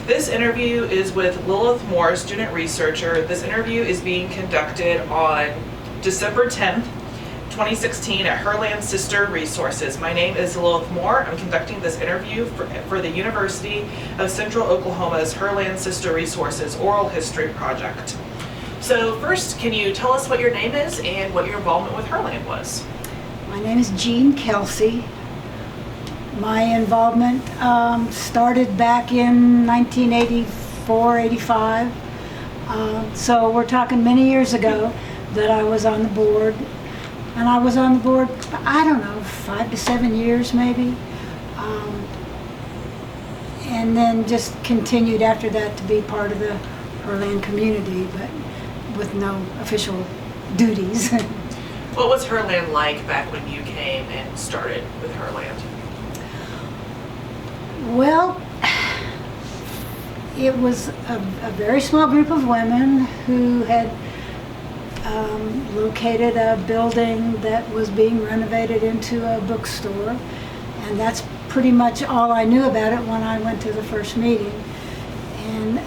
This interview is with Lilith Moore, student researcher. This interview is being conducted on December 10th, 2016 at Herland Sister Resources. My name is Lilith Moore. I'm conducting this interview for the University of Central Oklahoma's Herland Sister Resources Oral History Project. So first, can you tell us what your name is and what your involvement with Herland was? My name is Jean Kelsey. My involvement started back in 1984, 85. So we're talking many years ago that I was on the board. And I was on the board, I don't know, 5 to 7 years maybe. And then just continued after that to be part of the Herland community, but with no official duties. What was Herland like back when you came and started with Herland? Well, it was a very small group of women who had located a building that was being renovated into a bookstore, and that's pretty much all I knew about it when I went to the first meeting. And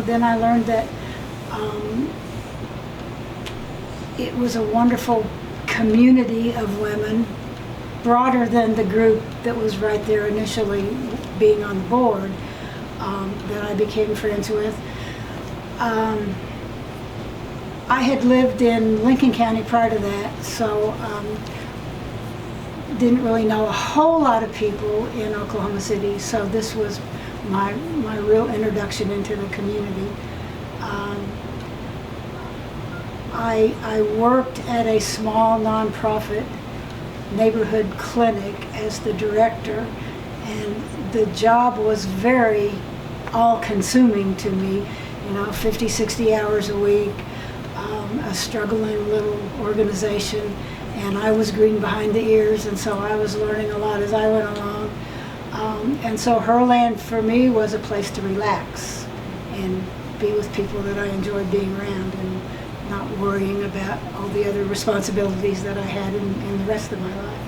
then I learned that it was a wonderful community of women, broader than the group that was right there initially being on the board, that I became friends with. I had lived in Lincoln County prior to that, so didn't really know a whole lot of people in Oklahoma City, so this was my real introduction into the community. I worked at a small nonprofit neighborhood clinic as the director, and the job was very all-consuming to me, 50, 60 hours a week, a struggling little organization, and I was green behind the ears, and so I was learning a lot as I went along. And so Herland for me was a place to relax and be with people that I enjoyed being around and not worrying about all the other responsibilities that I had in the rest of my life.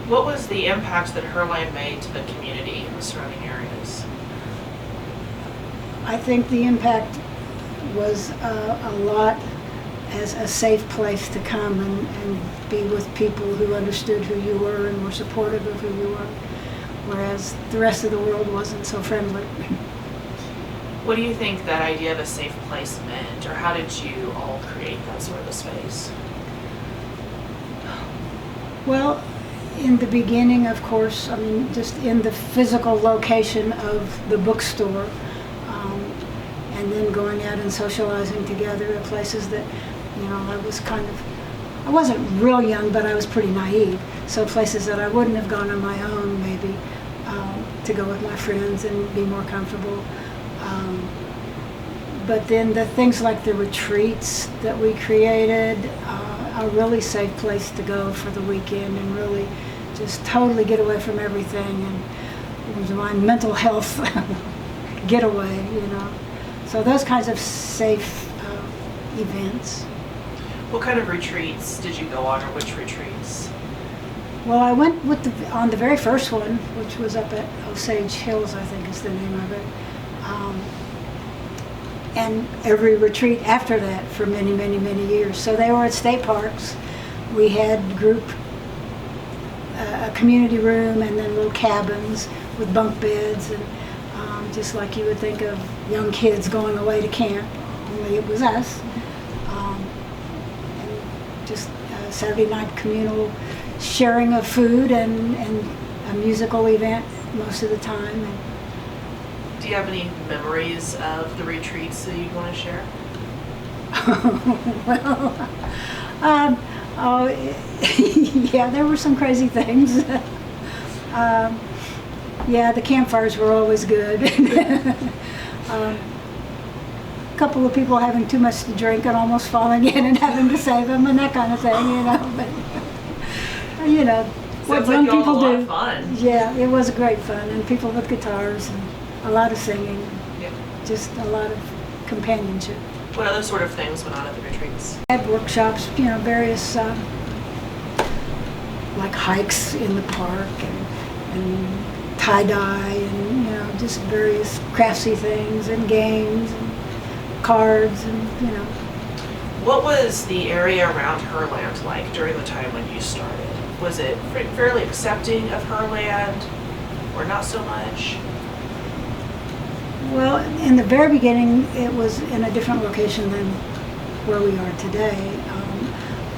What was the impact that Herland made to the community and the surrounding areas? I think the impact was a lot as a safe place to come and be with people who understood who you were and were supportive of who you were, whereas the rest of the world wasn't so friendly. What do you think that idea of a safe place meant, or how did you all create that sort of a space? Well, in the beginning, of course, just in the physical location of the bookstore, and then going out and socializing together at places that, I wasn't real young, but I was pretty naive. So places that I wouldn't have gone on my own, maybe, to go with my friends and be more comfortable. But then the things like the retreats that we created, a really safe place to go for the weekend and really just totally get away from everything, and it was my mental health getaway, So those kinds of safe events. What kind of retreats did you go on, or which retreats? Well, I went on the very first one, which was up at Osage Hills, I think is the name of it. And every retreat after that for many, many, many years. So they were at state parks. We had a community room, and then little cabins with bunk beds, and just like you would think of young kids going away to camp, only it was us. And just Saturday night communal sharing of food and a musical event most of the time. And do you have any memories of the retreats that you'd want to share? Yeah, there were some crazy things. Yeah, the campfires were always good. A couple of people having too much to drink and almost falling in and having to save them and that kind of thing, But, what young people do. Of fun. Yeah, it was great fun, and people with guitars and a lot of singing. Yeah. Just a lot of companionship. What other sort of things went on at the retreats? We had workshops, various like hikes in the park and tie-dye and just various craftsy things and games and cards and, you know. What was the area around Herland like during the time when you started? Was it fairly accepting of Herland or not so much? Well, in the very beginning, it was in a different location than where we are today.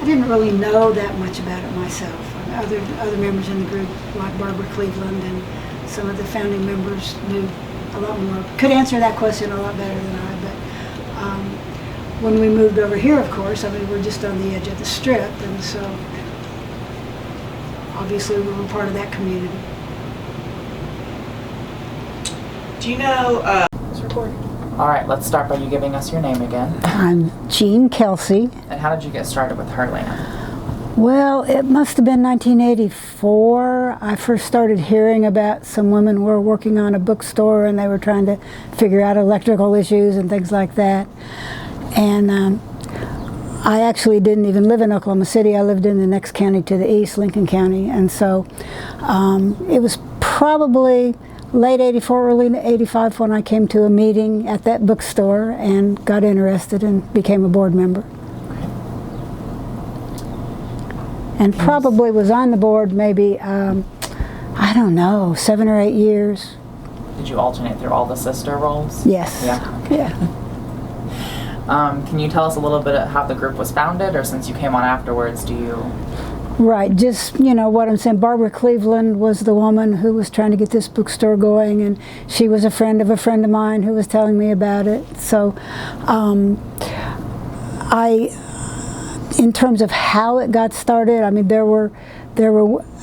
I didn't really know that much about it myself. Other members in the group, like Barbara Cleveland and some of the founding members, knew a lot more, could answer that question a lot better than I. But when we moved over here, of course, I mean, we're just on the edge of the strip, and so obviously we were part of that community. Do you know, it's recording. All right, let's start by you giving us your name again. I'm Jean Kelsey. And how did you get started with Herland? Well, it must have been 1984. I first started hearing about some women who were working on a bookstore and they were trying to figure out electrical issues and things like that. And I actually didn't even live in Oklahoma City. I lived in the next county to the east, Lincoln County. And so it was probably late 84, early 85 when I came to a meeting at that bookstore and got interested and became a board member. And probably was on the board maybe, I don't know, 7 or 8 years. Did you alternate through all the sister roles? Yes. Yeah. Okay. Yeah. Can you tell us a little bit of how the group was founded, or since you came on afterwards, do you? Right, just, you know, what I'm saying, Barbara Cleveland was the woman who was trying to get this bookstore going, and she was a friend of mine who was telling me about it. So in terms of how it got started, I mean, there were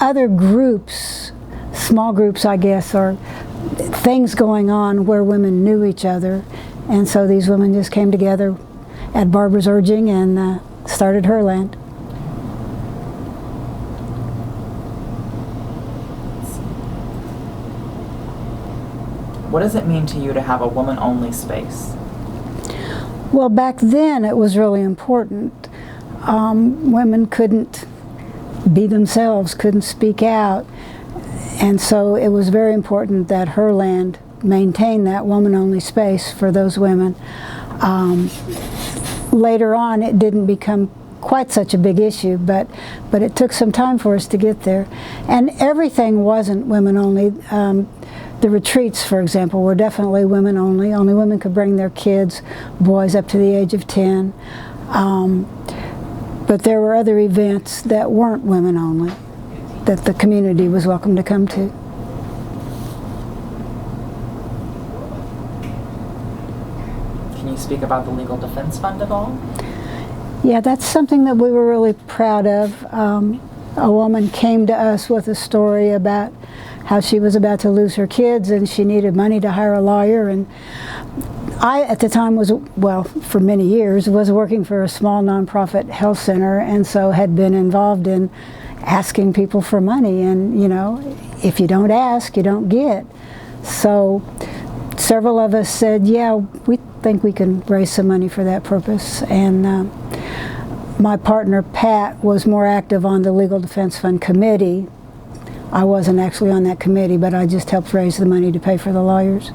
other groups, small groups, I guess, or things going on where women knew each other, and so these women just came together at Barbara's urging and started Herland. What does it mean to you to have a woman-only space? Well, back then it was really important. Women couldn't be themselves, couldn't speak out, and so it was very important that Herland maintain that woman-only space for those women. Later on, it didn't become quite such a big issue, but it took some time for us to get there. And everything wasn't women-only. The retreats, for example, were definitely women-only. Only women could bring their kids, boys up to the age of 10. But there were other events that weren't women-only, that the community was welcome to come to. Can you speak about the Legal Defense Fund at all? Yeah, that's something that we were really proud of. A woman came to us with a story about how she was about to lose her kids and she needed money to hire a lawyer. And I, at the time, was, well, for many years, was working for a small nonprofit health center, and so had been involved in asking people for money. And, you know, if you don't ask, you don't get. So several of us said, yeah, we think we can raise some money for that purpose. And my partner, Pat, was more active on the Legal Defense Fund committee. I wasn't actually on that committee, but I just helped raise the money to pay for the lawyers.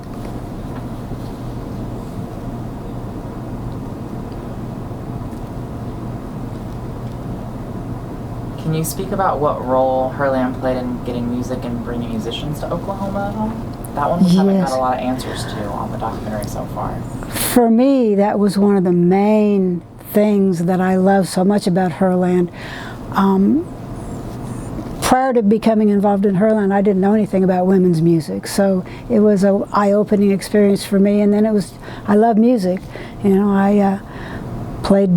Can you speak about what role Herland played in getting music and bringing musicians to Oklahoma at all? That one we haven't had a lot of answers to on the documentary so far. For me, that was one of the main things that I love so much about Herland. Prior to becoming involved in Herland, I didn't know anything about women's music, so it was an eye-opening experience for me. And then I love music. You know, I played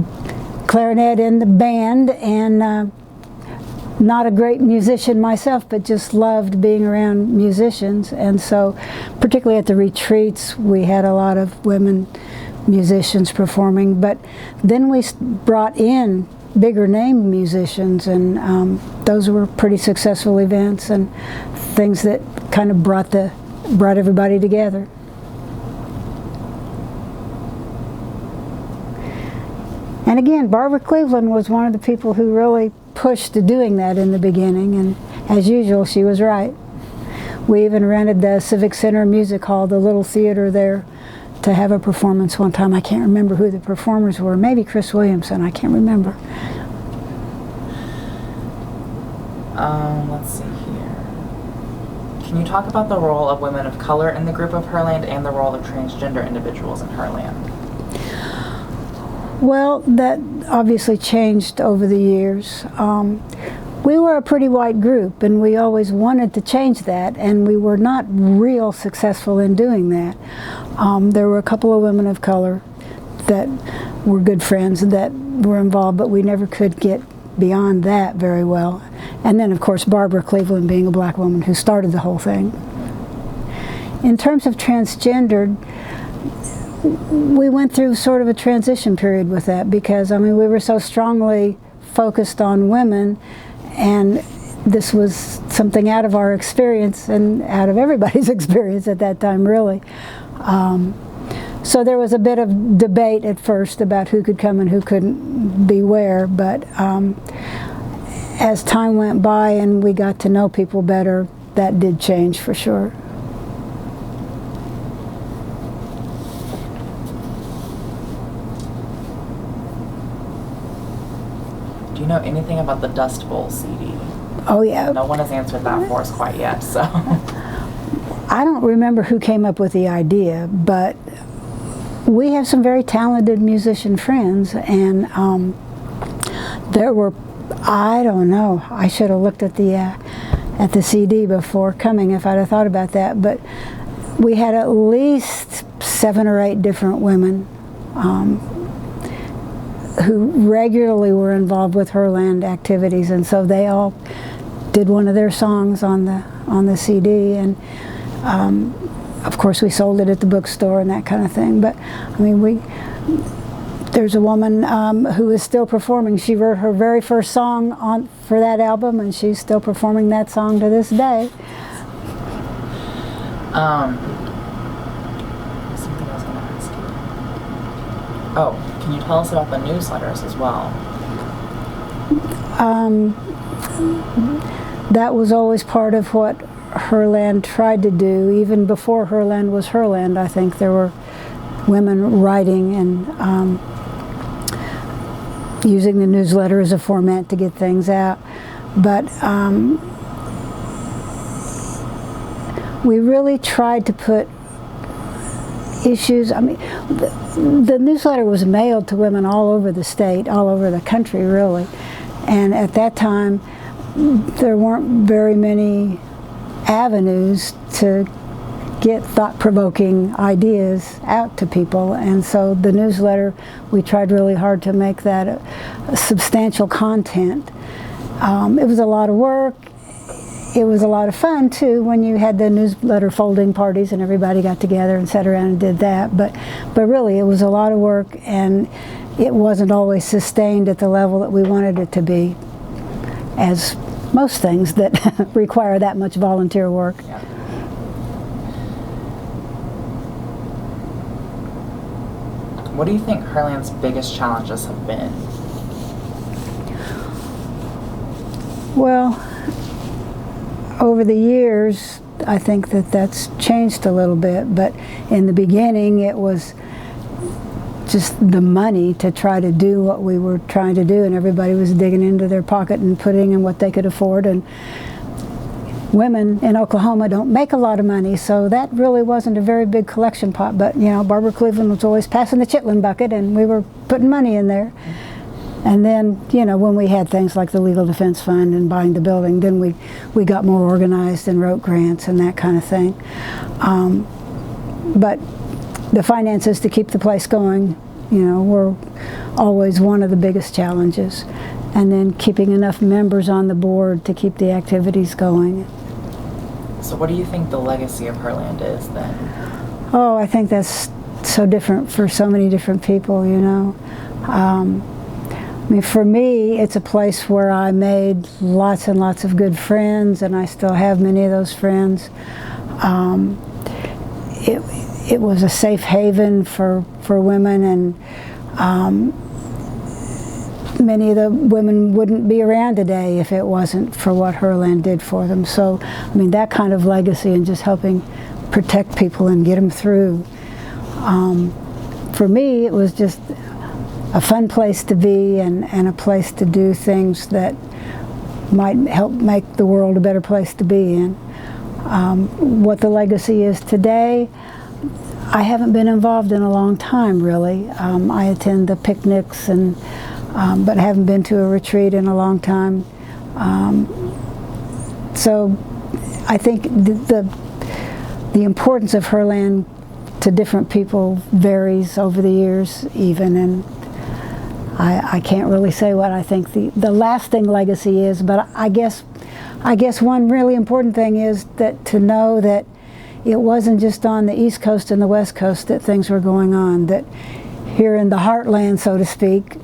clarinet in the band, and not a great musician myself, but just loved being around musicians. And so, particularly at the retreats, we had a lot of women musicians performing, but then we brought in bigger name musicians, and those were pretty successful events and things that kind of brought everybody together. And again, Barbara Cleveland was one of the people who really pushed to doing that in the beginning, and as usual, she was right. We even rented the Civic Center Music Hall, the little theater there, to have a performance one time. I can't remember who the performers were. Maybe Chris Williamson, I can't remember. Let's see here. Can you talk about the role of women of color in the group of Herland and the role of transgender individuals in Herland? Well, that obviously changed over the years. We were a pretty white group, and we always wanted to change that, and we were not real successful in doing that. There were a couple of women of color that were good friends that were involved, but we never could get beyond that very well. And then, of course, Barbara Cleveland being a black woman who started the whole thing. In terms of transgendered, we went through sort of a transition period with that because, I mean, we were so strongly focused on women, and this was something out of our experience and out of everybody's experience at that time, really. So there was a bit of debate at first about who could come and who couldn't be where, but as time went by and we got to know people better, that did change for sure. Do you know anything about the Dust Bowl CD? Oh yeah. No one has answered that for us quite yet, so. I don't remember who came up with the idea, but we have some very talented musician friends, and there were, I don't know, I should have looked at the CD before coming if I'd have thought about that, but we had at least 7 or 8 different women who regularly were involved with Herland activities, and so they all did one of their songs on the CD, and of course we sold it at the bookstore and that kind of thing. But I mean, there's a woman who is still performing. She wrote her very first song for that album, and she's still performing that song to this day. Something I was going to ask you. Oh, can you tell us about the newsletters as well? That was always part of what Herland tried to do. Even before Herland was Herland, I think there were women writing and using the newsletter as a format to get things out. But we really tried to put issues, I mean, the newsletter was mailed to women all over the state, all over the country really, and at that time there weren't very many avenues to get thought-provoking ideas out to people, and so the newsletter, we tried really hard to make that a substantial content. It was a lot of work. It was a lot of fun too when you had the newsletter folding parties and everybody got together and sat around and did that, but really it was a lot of work, and it wasn't always sustained at the level that we wanted it to be, as most things that require that much volunteer work. Yeah. What do you think Herland's biggest challenges have been? Well, over the years, I think that's changed a little bit, but in the beginning it was just the money to try to do what we were trying to do, and everybody was digging into their pocket and putting in what they could afford, and women in Oklahoma don't make a lot of money, so that really wasn't a very big collection pot, but you know, Barbara Cleveland was always passing the chitlin bucket and we were putting money in there. And then, you know, when we had things like the Legal Defense Fund and buying the building, then we got more organized and wrote grants and that kind of thing. But the finances to keep the place going, you know, were always one of the biggest challenges. And then keeping enough members on the board to keep the activities going. So what do you think the legacy of Herland is then? Oh, I think that's so different for so many different people, you know. I mean, for me, it's a place where I made lots and lots of good friends, and I still have many of those friends. It was a safe haven for women, and many of the women wouldn't be around today if it wasn't for what Herland did for them. So, I mean, that kind of legacy and just helping protect people and get them through. For me, it was just a fun place to be and a place to do things that might help make the world a better place to be in. What the legacy is today, I haven't been involved in a long time, really. I attend the picnics, but haven't been to a retreat in a long time. So I think the importance of Herland to different people varies over the years even, and I can't really say what I think the lasting legacy is, but I guess one really important thing is that to know that it wasn't just on the East Coast and the West Coast that things were going on, that here in the heartland, so to speak,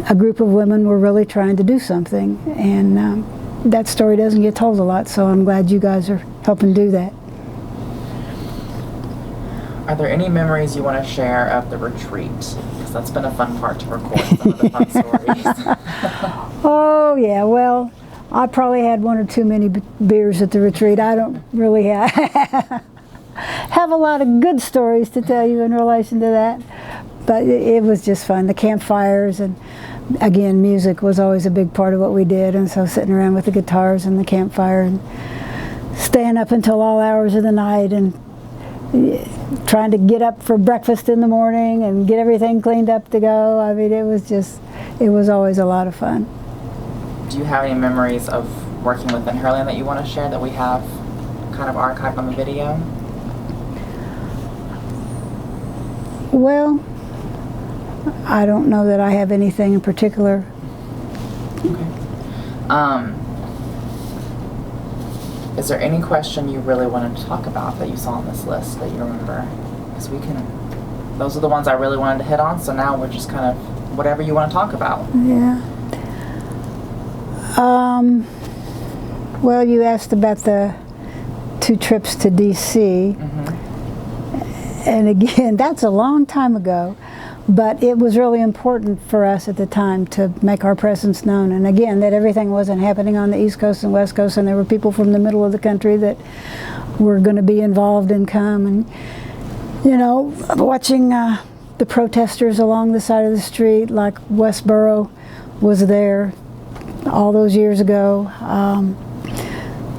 a group of women were really trying to do something, and that story doesn't get told a lot, so I'm glad you guys are helping do that. Are there any memories you want to share of the retreat? Because that's been a fun part to record some of the fun stories. Oh yeah, well, I probably had one or too many beers at the retreat. I don't really have a lot of good stories to tell you in relation to that, but it was just fun. The campfires, and again, music was always a big part of what we did, and so sitting around with the guitars and the campfire and staying up until all hours of the night and trying to get up for breakfast in the morning and get everything cleaned up to go. I mean, it was always a lot of fun. Do you have any memories of working within Herland that you want to share that we have kind of archived on the video? Well, I don't know that I have anything in particular. Okay. Is there any question you really wanted to talk about that you saw on this list that you remember? Because those are the ones I really wanted to hit on, so now we're just kind of whatever you want to talk about. Yeah. Well, you asked about the 2 trips to D.C. Mm-hmm. And again, that's a long time ago, but it was really important for us at the time to make our presence known. And again, that everything wasn't happening on the East Coast and West Coast, and there were people from the middle of the country that were going to be involved and come. And, you know, watching the protesters along the side of the street, like Westboro was there all those years ago.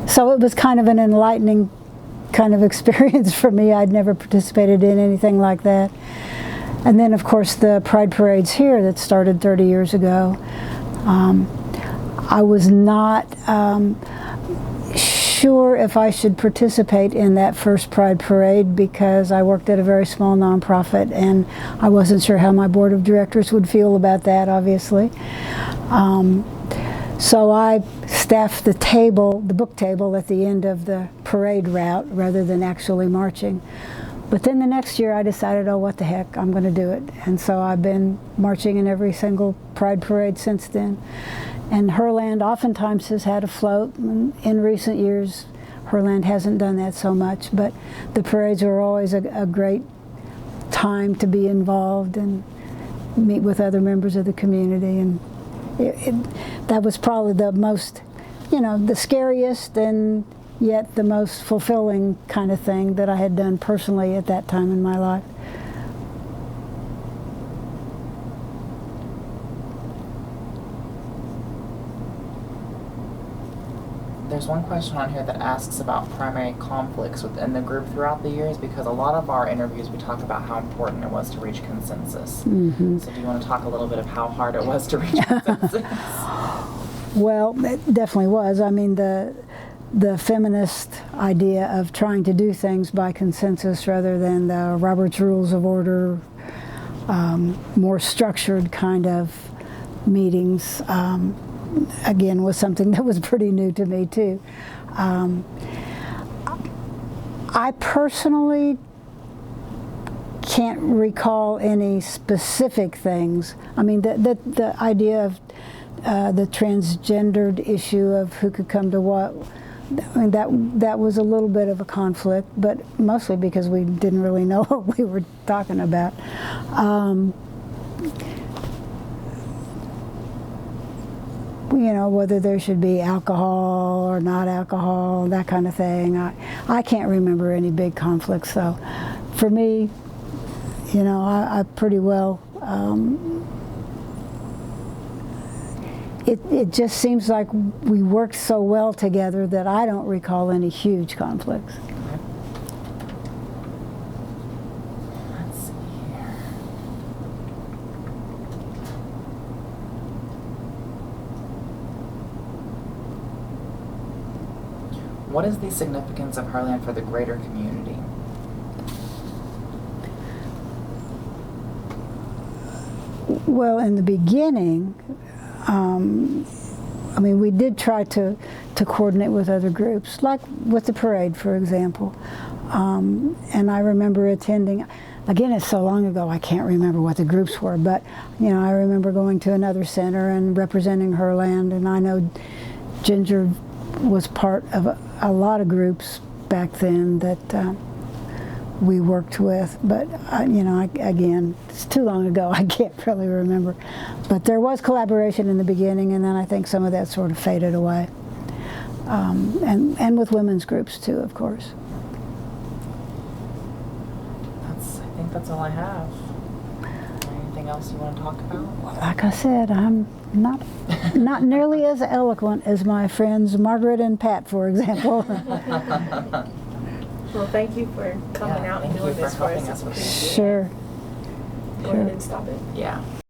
So it was kind of an enlightening kind of experience for me. I'd never participated in anything like that. And then, of course, the Pride Parades here that started 30 years ago. I was not sure if I should participate in that first Pride Parade because I worked at a very small nonprofit, and I wasn't sure how my board of directors would feel about that, obviously. So I staffed the table, the book table, at the end of the parade route rather than actually marching. But then the next year I decided, oh, what the heck, I'm going to do it. And so I've been marching in every single Pride Parade since then. And Herland oftentimes has had a float. In recent years, Herland hasn't done that so much, but the parades were always a great time to be involved and meet with other members of the community. And that was probably the most, you know, the scariest and yet the most fulfilling kind of thing that I had done personally at that time in my life. There's one question on here that asks about primary conflicts within the group throughout the years, because a lot of our interviews we talk about how important it was to reach consensus. Mm-hmm. So do you want to talk a little bit of how hard it was to reach consensus? Well, it definitely was. I mean, the feminist idea of trying to do things by consensus rather than the Robert's Rules of Order, more structured kind of meetings, again, was something that was pretty new to me too. I personally can't recall any specific things. I mean, the idea of the transgendered issue of who could come to what, I mean, that was a little bit of a conflict, but mostly because we didn't really know what we were talking about. whether there should be alcohol or not alcohol, that kind of thing. I can't remember any big conflicts, so for me, I pretty well, it just seems like we worked so well together that I don't recall any huge conflicts. Let's see here. What is the significance of Herland for the greater community? Well, in the beginning, we did try to coordinate with other groups, like with the parade, for example. And I remember attending, again, it's so long ago, I can't remember what the groups were, but, I remember going to another center and representing Herland, and I know Ginger was part of a lot of groups back then that we worked with, but again, it's too long ago, I can't really remember. But there was collaboration in the beginning, and then I think some of that sort of faded away. And with women's groups too, of course. I think that's all I have. Anything else you want to talk about? Like I said, I'm not nearly as eloquent as my friends Margaret and Pat, for example. Well, thank you for coming out and doing this for us. Thank you for helping us with this. Sure. Go ahead and stop it. Yeah.